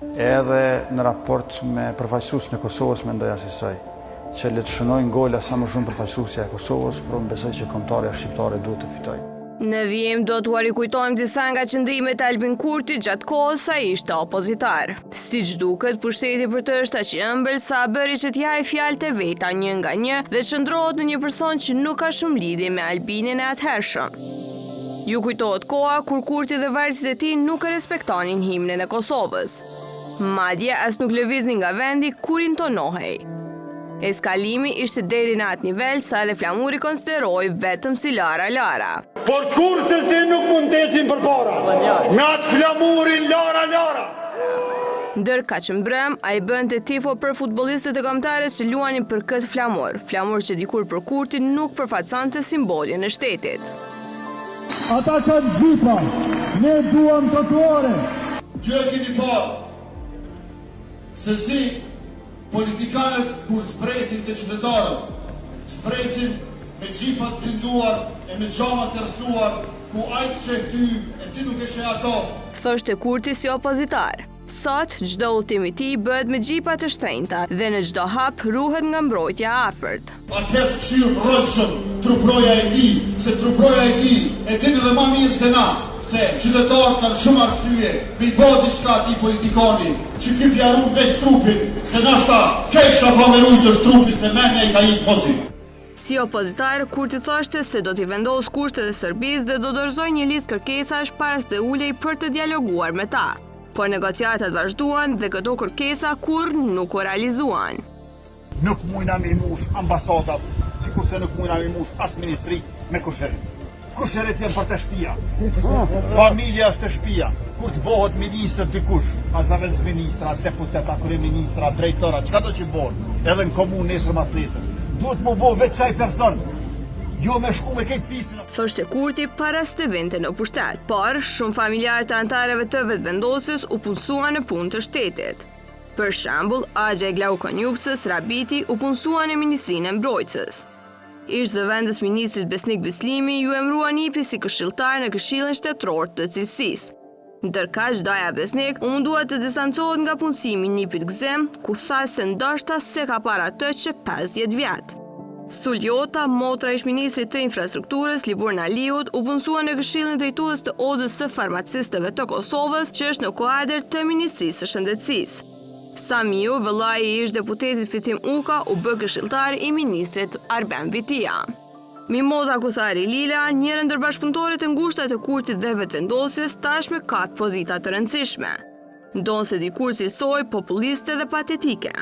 Edhe në raport me përfaqësuesin e Kosovës mendoj asaj, që le të shënojnë gola sa më shumë përfaqësuesja e Kosovës, por besoj që kombëtarja shqiptare duhet të fitojë. Në vijim do t'u rikujtojmë disa nga qëndrimet e Albin Kurtit gjatë kohës sa ishte opozitar. Siç duket, pushteti për të është aq i ëmbël sa bëri që t'jajë fjalët e veta një nga një dhe qëndrohet në një person që nuk ka shumë lidhje me Albinin e atëhershëm. Ju kujtohet koha kur Kurti dhe varësit e tij nuk e respektonin himnin e Kosovës. Madje as nuk lëviznin nga vendi kur intonohej. Eskalimi ishte deri në atë nivel sa edhe flamuri konsideroi vetëm si lara. Por kurse se nuk mund të ecin përpara, me atë flamurin lara. Ndër kaqëmbrëm, ai bënte tifo për futbollistët e kombëtarës që luanin për këtë flamur që dikur për Kurtin nuk përfaqësonte simbolin e shtetit. Ata kanë gjipa, ne duam trotuare. Gjë keni parë, se si politikanët kur zbresin të qytetarët, zbresin me gjipat blinduar e me gjama të rësuar, ku ajtë që ty e ti nuk e shë ato. Thoshte Kurti si opozitar. Sot, çdo udhtim i tij bëhet me gjipa të shtrenjta dhe në çdo hap ruhet nga mbrojtja afërt. Atëherë të këshirë rrëndshëm truproja e ti, se truproja e ti e dinë dhe ma mirë se na, se qytetarët kanë shumë arsye me i bodi diçka ti politikani, që ky pjarun veç trupin, se nashta keq ka pamerujt është trupi se menja i ka ikë poti. Si opozitar, Kurti thoshte se do t'i vendos kushtet e Serbisë dhe do dorëzojë një listë kërkesash para se të ulej për të dialoguar me ta. Por negociatat vazhduan dhe këto kërkesa kurrë nuk u realizuan. Nuk mujna me mush ambasadat, sikurse nuk mujna me mush as ministri me kusherit. Kusheret janë për të shtëpia. Familja është të shtëpia. Kur të bëhet ministër dikush, azavec ministra, deputeta, kryeministra, drejtora, çka do që bëhet, edhe në komunë nesër mas nesër. Duhet më bëhet vetë çaj person. Jo me shku me këtë fisin. Thoshte Kurti para se të vinte në pushtet, por shumë familjarë të antarëve të vetëvendosjes u punësuan në punë të shtetit. Për shembull, Axha e Glaukonjufcës, Rabiti u punësuan në Ministrinë e Mbrojtjes. Ish zëvendës ministrit Besnik Bislimi ju emërua Nipi si këshilltar në Këshillin Shtetëror të Cilësisë. Ndërkaq Daja Besnik u mundua të distancohet nga punësimi i Nipit Gzim, ku tha se ndoshta se ka para të që 50 vjet. Suljota, motra ish ministrit të infrastrukturës, Libur Naliut, u punësua në Këshillin Drejtues të Odës së Farmacistëve të Kosovës, që është në kuadër të Ministrisë së Shëndetësisë. Samiu, vëllai i ish deputetit Fitim Uka, u bë këshilltar i ministrit Arben Vitia. Mimoza Kusari Lila, njëra ndër bashkëpunëtorët e ngushta të Kurtit dhe vetëvendosjes, tashmë ka pozita të rëndësishme. Ndonse dikur si soi populiste dhe patetike.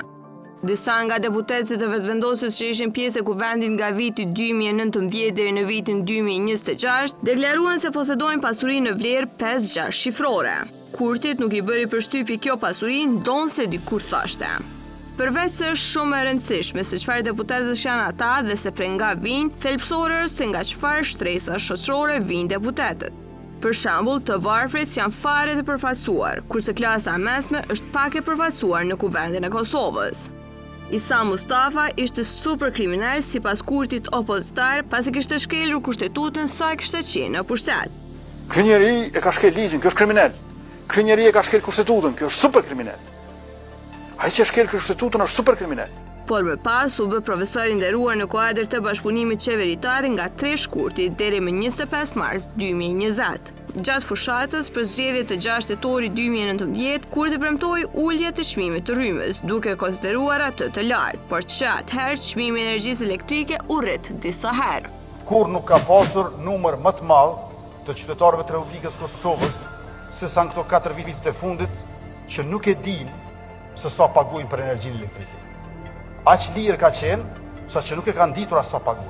Disa nga deputetët e vetëvendosjes që ishin pjesë e kuvendit nga viti 2019 deri në vitin 2026 deklaruan se posedojnë pasuri në vlerë 5-6 shifrore. Kurtit nuk i bëri përshtypje kjo pasuri, ndonse dikur thoshte. Përveç se është shumë e rëndësishme se çfarë deputetësh janë ata dhe se prej nga vijnë, thelbësore është se nga çfarë shtresa shoqërore vijnë deputetët. Për shembull, të varfrit janë fare të përfaqësuar, kurse klasa e mesme është pak e përfaqësuar në kuvendin e Kosovës. Isa Mustafa ishte super kriminal sipas Kurtit opozitar, pasi kishte shkelur kushtetutën sa kishte qenë në pushtet. Ky njeri e ka shkel ligjin, kjo është kriminal. Ky njeri e ka shkel kushtetutën, kjo është super kriminal. Ai që shkel kushtetutën është super kriminal. Por më pas u bë profesor i nderuar në kuadër të bashkëpunimit qeveritar nga 3 shkurti deri më 25 mars 2020. Gjatë fushatës për zgjedhjet të 6 tetori 2019, Kurti premtoi ulje të çmimit të rrymës, duke konsideruar atë të lartë, por që atëherë çmimi i energjisë elektrike u rrit disa herë. Kur nuk ka pasur numër më të madh të qytetarëve të Republikës Kosovës se sa në këto 4 vitet e fundit që nuk e dinë se sa paguajnë për energjinë elektrike. Aq lirë ka qenë, sa që nuk e kanë ditur as sa paguajnë.